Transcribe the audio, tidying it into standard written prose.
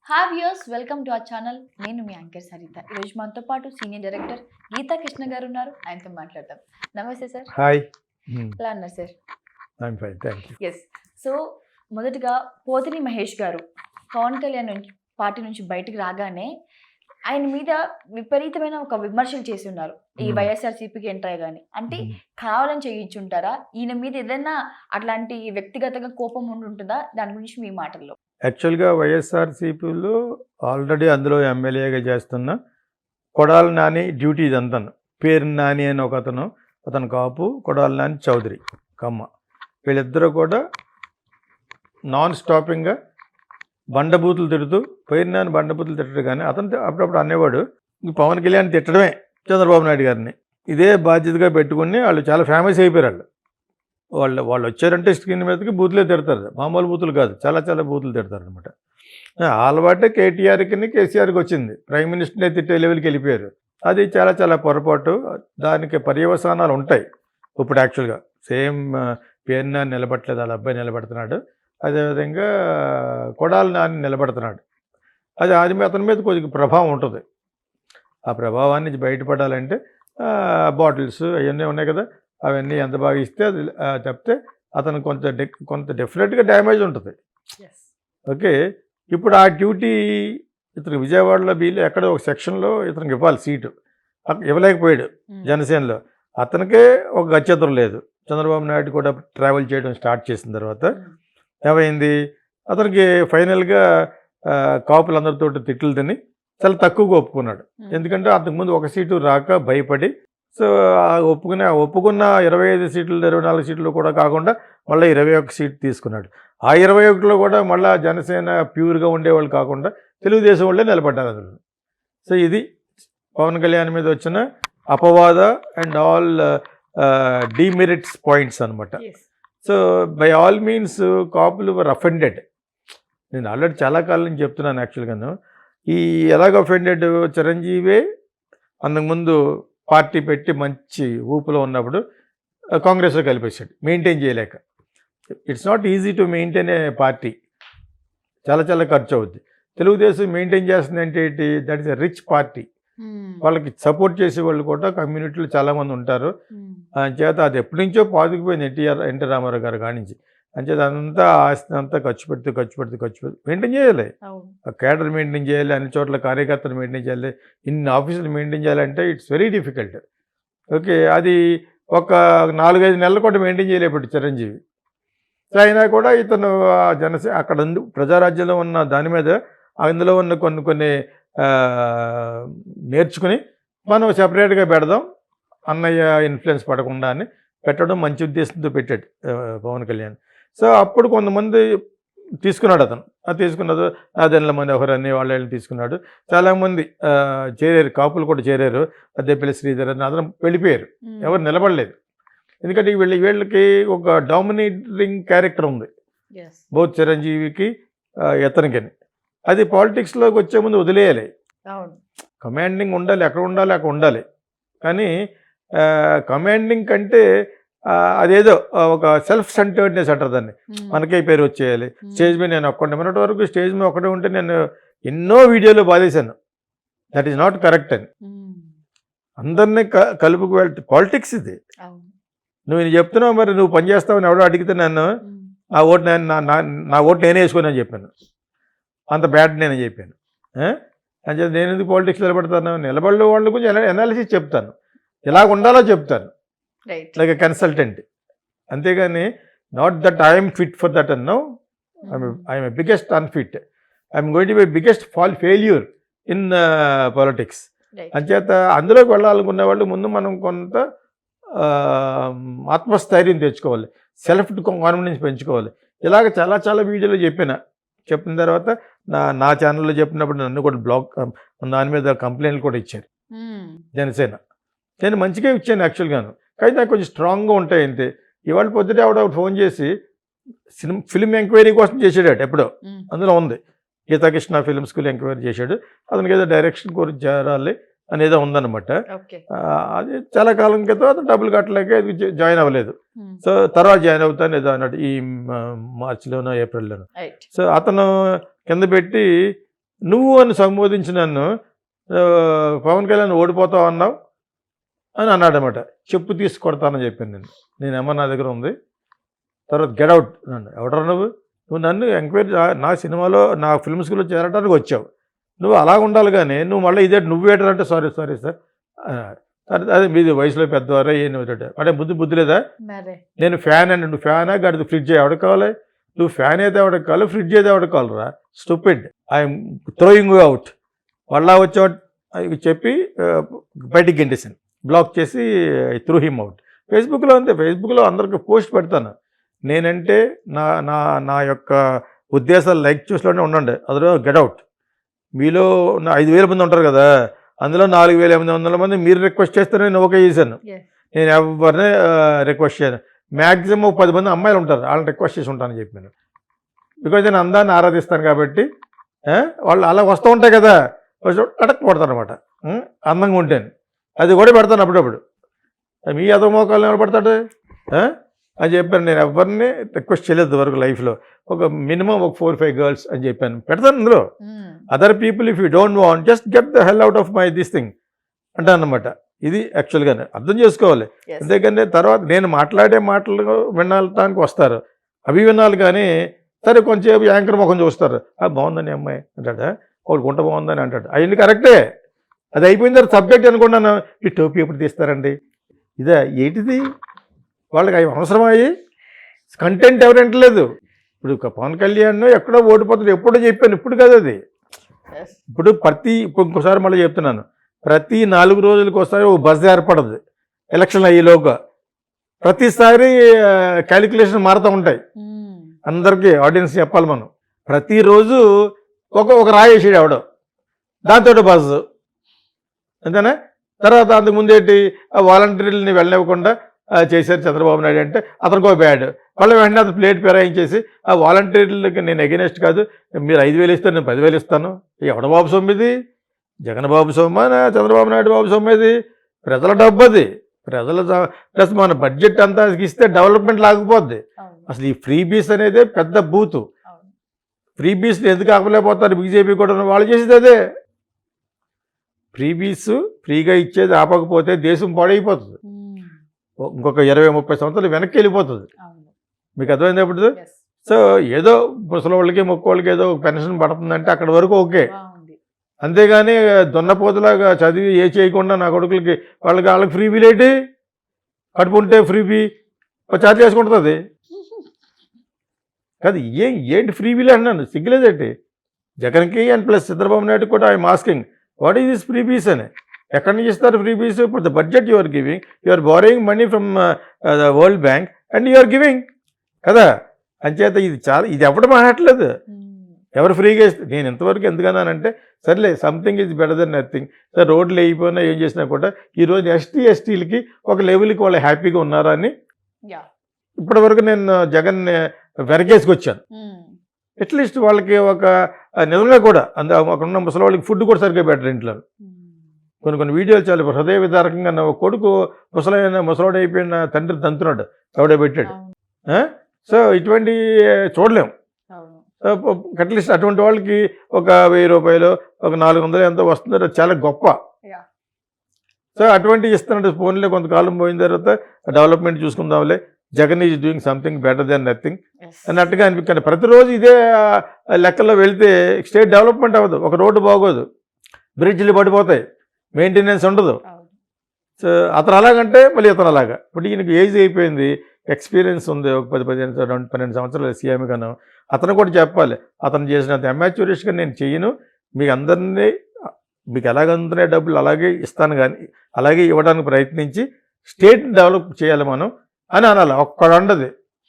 Hi viewers, welcome to our channel. నేను మీ anchor Saritha. ఈరోజు మనతో పాటు సీనియర్ డైరెక్టర్ గీతా కృష్ణ గారు ఉన్నారు. ఆయనతో మాట్లాడదాం. నమస్తే సార్. హాయ్. ఎలా ఉన్నారు sir? I'm fine, thank you. Yes. So మొదటగా పోతిని మహేష్ గారు పవన్ కళ్యాణ్ పార్టీ నుంచి బయటికి రాగానే ఆయన మీద విపరీతమైన ఒక విమర్శలు చేసి ఉన్నారు. ఈ వైఎస్ఆర్సీపీకి ఎంటర్ అయ్యగానే అంటే కావాలని చేయించుంటారా? ఈయన మీద ఏదైనా అట్లాంటి వ్యక్తిగతంగా కోపం ఉంటుందా? దాని గురించి మీ మాటల్లో. యాక్చువల్గా వైఎస్ఆర్సీపీలో ఆల్రెడీ అందులో ఎమ్మెల్యేగా చేస్తున్న కొడాలి నాని డ్యూటీ ఇదంతా. పేరు నాని అని ఒక అతను కాపు, కొడాలి నాని చౌదరి కమ్మ, వీళ్ళిద్దరూ కూడా నాన్ స్టాపింగ్గా బండబూతులు తిడుతూ, పేరు నాని బండబూతులు తిట్టడు. కానీ అతను అప్పుడప్పుడు అనేవాడు పవన్ కళ్యాణ్ తిట్టడమే చంద్రబాబు నాయుడు గారిని. ఇదే బాధ్యతగా పెట్టుకుని వాళ్ళు చాలా ఫేమస్ అయిపోయారు. వాళ్ళు వచ్చారంటే స్క్రీన్ మీదకి బూతులే తిడతారు, మామూలు బూతులు కాదు, చాలా చాలా బూతులు తిడతారు అనమాట. అలవాటే కేటీఆర్కి కేసీఆర్కి వచ్చింది, ప్రైమ్ మినిస్టర్ని తిట్టే లెవెల్కి వెళ్ళిపోయారు. అది చాలా చాలా పొరపాటు. దానికి పర్యవసానాలు ఉంటాయి. ఇప్పుడు యాక్చువల్గా సేమ్ పేరున నిలబట్టలేదు, వాళ్ళ అబ్బాయి నిలబడుతున్నాడు. అదేవిధంగా కొడాలి నాని నిలబడుతున్నాడు. అది అతని మీద కొద్దిగా ప్రభావం ఉంటుంది. ఆ ప్రభావాన్ని బయటపడాలంటే బాటిల్స్ అవన్నీ ఉన్నాయి కదా, అవన్నీ ఎంత బాగా ఇస్తే అది చెప్తే అతను కొంత డెఫినెట్గా డ్యామేజ్ ఉంటుంది. ఓకే, ఇప్పుడు ఆ డ్యూటీ ఇతను విజయవాడలో ఎక్కడో ఒక సెక్షన్లో ఇతనికి ఇవ్వాలి సీటు, ఇవ్వలేకపోయాడు జనసేనలో. అతనికే ఒక గత్యంతరం లేదు. చంద్రబాబు నాయుడు కూడా ట్రావెల్ చేయడం స్టార్ట్ చేసిన తర్వాత ఏమైంది, అతనికి ఫైనల్గా కాపులందరితో తిట్లు తిని చాలా తక్కువగా ఒప్పుకున్నాడు. ఎందుకంటే అంతకుముందు ఒక సీటు రాక భయపడి, సో ఒప్పుకున్న 25 సీట్లు 24 సీట్లు కూడా కాకుండా మళ్ళీ 21 సీట్ తీసుకున్నాడు. ఆ 21లో కూడా మళ్ళీ జనసేన ప్యూర్గా ఉండేవాళ్ళు కాకుండా తెలుగుదేశం వాళ్ళే నిలబడ్డారు అందులో. సో ఇది పవన్ కళ్యాణ్ మీద వచ్చిన అపవాద అండ్ ఆల్ డిమెరిట్స్ పాయింట్స్ అనమాట. సో బై ఆల్ మీన్స్ కాపులు వర్ అఫెండెడ్. నేను ఆల్రెడీ చాలా కాలం నుంచి చెప్తున్నాను. యాక్చువల్గాను ఈ ఎలాగ అఫెండెడ్, చిరంజీవే అంతకుముందు పార్టీ పెట్టి మంచి ఊపులో ఉన్నప్పుడు కాంగ్రెస్లో కలిపేశాడు, మెయింటైన్ చేయలేక. It's not easy to maintain a party, చాలా చాలా ఖర్చు అవుద్ది. తెలుగుదేశం మెయింటైన్ చేస్తుంది అంటే ఏంటి, that is a rich party. వాళ్ళకి సపోర్ట్ చేసే వాళ్ళు కూడా కమ్యూనిటీలో చాలామంది ఉంటారు. అంచేత అది ఎప్పటి నుంచో పాతుకుపోయింది ఎన్టీ రామారావు గారు కానించి. అంచేత అంతా ఆస్తి అంతా ఖర్చు పెడుతూ మెయింటైన్ చేయాలి. కేడర్ మెయింటైన్ చేయాలి, అన్ని చోట్ల కార్యకర్తలు మెయింటైన్ చేయాలి, ఇన్ని ఆఫీసులు మెయింటైన్ చేయాలంటే ఇట్స్ వెరీ డిఫికల్ట్. ఓకే, అది ఒక 4-5 నెలలు కూడా మెయింటైన్ చేయలేకపోతే చిరంజీవి. సో అయినా కూడా ఇతను అక్కడ ప్రజారాజ్యంలో ఉన్న దాని మీద అందులో ఉన్న కొన్ని నేర్చుకుని మనం సెపరేట్గా పెడదాం, అన్నయ్య ఇన్ఫ్లుయెన్స్ పడకుండా అని పెట్టడం మంచి ఉద్దేశంతో పెట్టాడు పవన్ కళ్యాణ్. సో అప్పుడు కొంతమంది తీసుకున్నాడు అతను. అది తీసుకున్నది నాదెండ్ల మనోహర్ అని వాళ్ళని తీసుకున్నాడు. చాలామంది చేరారు, కాపులు కూడా చేరారు. అద్దెపల్లి శ్రీధర్ అని అతను వెళ్ళిపోయారు, ఎవరు నిలబడలేదు. ఎందుకంటే వీళ్ళకి ఒక డామినేటింగ్ క్యారెక్టర్ ఉంది, బోత్ చిరంజీవికి ఇతనికని. అది పాలిటిక్స్లోకి వచ్చే ముందు వదిలేయాలి. కమాండింగ్ ఉండాలి, అక్కడ ఉండాలి. కానీ కమాండింగ్ కంటే అదేదో ఒక సెల్ఫ్ సెంటర్డ్నెస్ అంటారు దాన్ని, మనకే పేరు వచ్చేయాలి. స్టేజ్ మీద నేను ఒక్కడే మొన్నటి వరకు స్టేజ్ మీద ఒక్కడే ఉంటే నేను ఎన్నో వీడియోలు బాధేశాను. దట్ ఈస్ నాట్ కరెక్ట్ అని. అందరినీ కలుపుకు వెళ్తే పాలిటిక్స్ ఇది. నువ్వు చెప్తున్నావు, మరి నువ్వు పనిచేస్తావని ఎవడో అడిగితే నన్ను నా ఓటు నేనే వేసుకొని అని చెప్పాను. అంత బ్యాడ్ నేనే చెప్పాను. అని చెప్పి నేను ఎందుకు పాలిటిక్స్ నిలబడతాను? నిలబడే వాళ్ళ గురించి ఎనాలిసిస్ చెప్తాను, ఎలా ఉండాలో చెప్తాను, లైక్ ఎ కన్సల్టెంట్. అంతేగాని not that I'm fit for that అన్నో, I'm a biggest unfit, I'm going to be biggest failure in politics. అంచేత అందులోకి వెళ్ళాలనుకునే వాళ్ళు ముందు మనం కొంత ఆత్మస్థైర్యం తెచ్చుకోవాలి, సెల్ఫ్ కాన్ఫిడెన్స్ పెంచుకోవాలి. ఇలాగ చాలా చాలా వీడియోలు చెప్పిన తర్వాత నా ఛానల్లో చెప్పినప్పుడు నన్ను కూడా దాని మీద కంప్లైంట్లు కూడా ఇచ్చారు జనసేన. నేను మంచిగా ఇచ్చాను యాక్చువల్గాను, కానీ నాకు కొంచెం స్ట్రాంగ్గా ఉంటాయి అంతే. ఇవాళ పొద్దుటే ఆవిడ ఫోన్ చేసి ఫిల్మ్ ఎంక్వైరీ కోసం చేసాడు ఎప్పుడో, అందులో ఉంది గీతాకృష్ణ ఫిల్మ్ స్కూల్ ఎంక్వైరీ చేశాడు. అతనికి ఏదో డైరెక్షన్ కోర్స్ చేరాలి అనేదో ఉందన్నమాట. అది చాలా కాలం క్రితం అతను డబ్బులు కట్టలేక జాయిన్ అవ్వలేదు. సో తర్వాత జాయిన్ అవుతాను ఏదో అన్నాడు, ఈ మార్చిలోనో ఏప్రిల్లోనో. సో అతను కింద పెట్టి నువ్వు అని సంబోధించి నన్ను పవన్ కళ్యాణ్ ఓడిపోతావు అన్నావు అని అన్నాడనమాట. చెప్పు తీసి కొడతానని చెప్పాను నేను ఏమన్నా నా దగ్గర ఉంది. తర్వాత గెట్అవుట్ నన్ను ఎవడరా నువ్వు నన్ను ఎంక్వైరీ నా సినిమాలో నా ఫిల్మ్ స్కూల్లో చేరడానికి వచ్చావు, నువ్వు అలా ఉండాలి కానీ నువ్వు మళ్ళీ ఇదే నువ్వేటంటే సారీ సార్ అదే మీది వయసులో పెద్దవారా అంటే బుద్ధి లేదా, నేను ఫ్యాన్ అండి, నువ్వు ఫ్యానా గడిది ఫ్రిడ్జ్ ఎవరికి కావాలి, నువ్వు ఫ్యాన్ అయితే ఎవరికి కావాలి, ఫ్రిడ్జ్ అయితే ఎవరికి కావాలరా, స్టూపిడ్, ఐఎమ్ థ్రోయింగ్ అవుట్, మళ్ళా వచ్చే చెప్పి బయటికి గెంటేసాను, బ్లాక్ చేసి త్రూ హిమ్ అవుట్. ఫేస్బుక్లో అంతే, ఫేస్బుక్లో అందరికి పోస్ట్ పెడతాను, నేనంటే నా నా నా యొక్క ఉద్దేశాలు లైక్ చూసులోనే ఉండండి, అదిలో గెట్అవుట్. మీలో 5,000 మంది ఉంటారు కదా, అందులో 4,800 మంది మీరు రిక్వెస్ట్ చేస్తే నేను ఓకే చేశాను, నేను ఎవరిని రిక్వెస్ట్ చేయను. మ్యాక్సిమం 10 మంది అమ్మాయిలు ఉంటారు, వాళ్ళని రిక్వెస్ట్ చేసి ఉంటానని చెప్పాను. బికాజ్ నేను అందాన్ని ఆరాధిస్తాను కాబట్టి వాళ్ళు అలా వస్తూ ఉంటాయి కదా, అటక్ కొడతాను అనమాట, అందంగా ఉంటాను, అది కూడా పెడతాను అప్పుడప్పుడు. మీ అదో మోకాలు ఎవరు పడతాడు అని చెప్పాను. నేను ఎవరిని రిక్వెస్ట్ చేయలేదు వరకు లైఫ్లో, ఒక మినిమం ఒక 4-5 గర్ల్స్ అని చెప్పాను, పెడతాను అందులో. Other people if you don't want just get the hell out of my this thing అంటాను అనమాట. ఇది యాక్చువల్గానే అర్థం చేసుకోవాలి. అంతేకాని తర్వాత నేను మాట్లాడే మాటలు వినడానికి వస్తారు, అవి వినాలి కానీ సరే కొంచెం యాంకర్ ముఖం చూస్తారు, బాగుందని అమ్మాయి అంటాడా, ఒకటి గుంట బాగుందని అంటాడు, అవన్నీ కరెక్టే, అది అయిపోయిన తర్వాత సబ్జెక్ట్ అనుకున్నాను, ఈ టోపీ ఎప్పుడు తీస్తారండి, ఇదే ఏంటిది, వాళ్ళకి అవి అవసరమయ్యి కంటెంట్ ఎవరు వింటలేదు. ఇప్పుడు పవన్ కళ్యాణ్ ఎక్కడో ఓడిపోతుంది ఎప్పుడో చెప్పాను, ఇప్పుడు కాదు అది. ఇప్పుడు ఇంకోసారి మళ్ళీ చెప్తున్నాను, ప్రతి 4 రోజులకు ఒకసారి ఓ బజ్ ఏర్పడదు ఎలక్షన్ అయ్యేలోగా, ప్రతిసారి క్యాలిక్యులేషన్ మారుతూ ఉంటాయి, అందరికీ ఆడియన్స్ చెప్పాలి మనం. ప్రతిరోజు ఒక రాయి వేసాడు ఎవడో, దాంతో బజ్ అంతేనా. తర్వాత అంతకుముందు ఏంటి, ఆ వాలంటీర్లని వెళ్ళనివ్వకుండా చేశారు చంద్రబాబు నాయుడు అంటే అతనికో బ్యాడ్, మళ్ళీ వెంటనే అతను ప్లేట్ పెరాయించేసి ఆ వాలంటీర్లకి నేను ఎగెనెస్ట్ కాదు, మీరు 5,000 ఇస్తాను నేను 10,000 ఇస్తాను, ఎవడ బాబు సొమ్ము ఇది, జగన్ బాబు సొమ్మ చంద్రబాబు నాయుడు బాబు సొమ్ము ఇది, ప్రజల డబ్బు అది, ప్రజల ప్లస్ మన బడ్జెట్ అంతా ఇస్తే డెవలప్మెంట్ లాగిపోద్ది. అసలు ఈ ఫ్రీ బీస్ అనేది పెద్ద బూతు, ఫ్రీ బీస్ ఎందుకు ఆపలేకపోతారు బీజేపీ కూడా, వాళ్ళు చేసేది అదే. ఫ్రీ బీస్ ఫ్రీగా ఇచ్చేది ఆపకపోతే దేశం పాడైపోతుంది, ఇంకొక 20-30 సంవత్సరాలు వెనక్కి వెళ్ళిపోతుంది. మీకు అర్థమైంది ఇప్పుడు. సో ఏదో ముసలోళ్ళకి మొక్కోళ్ళకి ఏదో పెన్షన్ పడుతుందంటే అక్కడి వరకు ఓకే, అంతేగాని దొన్నపోతులాగా చదివి ఏ చేయకుండా నా కొడుకులకి వాళ్ళకి ఫ్రీ బీల్ ఏంటి, కడుపు ఉంటే ఫ్రీ బీ ఛార్జ్ చేసుకుంటుంది కాదు, ఏంటి ఫ్రీ బీల్ అన్నాను, సిగ్గులేదేంటి జగన్కి అండ్ ప్లస్ చంద్రబాబు నాయుడు కూడా I'm asking what is this freebies అని, ఎక్కడి నుంచి ఇస్తారు ఫ్రీ బీస్. ఇప్పుడు the budget you are giving, you are borrowing money from the world bank and you are giving కదా, అంచేత ఇది ఎవరు మాట్లాడలేదు, ఎవరు ఫ్రీగా ఇస్తే. నేను ఎంతవరకు ఎందుకన్నానంటే సర్లే something is better than nothing. Sir రోడ్లు వేయిపోయినా ఏం చేసినా కూడా ఈరోజు ఎస్టీలకి ఒక లెవెల్కి వాళ్ళు హ్యాపీగా ఉన్నారా అని ఇప్పటి వరకు నేను జగన్ వెనకేసుకొచ్చాను. అట్లీస్ట్ వాళ్ళకి ఒక నిజంగా కూడా అక్కడ ఉన్న ముసలి వాళ్ళకి ఫుడ్ కూడా సరిగ్గా పెట్టరు ఇంట్లో. కొన్ని వీడియోలు చాలా హృదయ విదారకంగా నా కొడుకు ముసలాడు అయిపోయిన తండ్రి తంతున్నాడు ఎవడో పెట్టాడు. సో ఇటువంటి చూడలేము. అట్లీస్ట్ అటువంటి వాళ్ళకి ఒక 1,000 రూపాయలు ఒక 400 ఎంతో వస్తుందో చాలా గొప్ప. సో అటువంటి ఇస్తున్నట్టు ఫోన్లో కొంతకాలం పోయిన తర్వాత డెవలప్మెంట్ చూసుకుందాంలే, Jagan is doing something better than nothing అన్నట్టుగా అనిపించాను. ప్రతిరోజు ఇదే లెక్కల్లో వెళ్తే స్టేట్ డెవలప్మెంట్ అవ్వదు, ఒక రోడ్డు బాగోదు, బ్రిడ్జ్లు పడిపోతాయి, మెయింటెనెన్స్ ఉండదు. సో అతను అలాగంటే మళ్ళీ ఇతను అలాగా. ఇప్పుడు ఈయనకి ఏజ్ అయిపోయింది, ఎక్స్పీరియన్స్ ఉంది, ఒక 10-12 సంవత్సరాలు సీఎం గాను. అతను కూడా చెప్పాలి, అతను చేసినంత అమాచ్యూరిస్ట్గా నేను చెయ్యను, మీకు అందరినీ మీకు ఎలాగందుతున్నాయి డబ్బులు అలాగే ఇస్తాను, కానీ అలాగే ఇవ్వడానికి ప్రయత్నించి స్టేట్ని డెవలప్ చేయాలి మనం అని అనాలి. ఒక్కడు ఉండదు.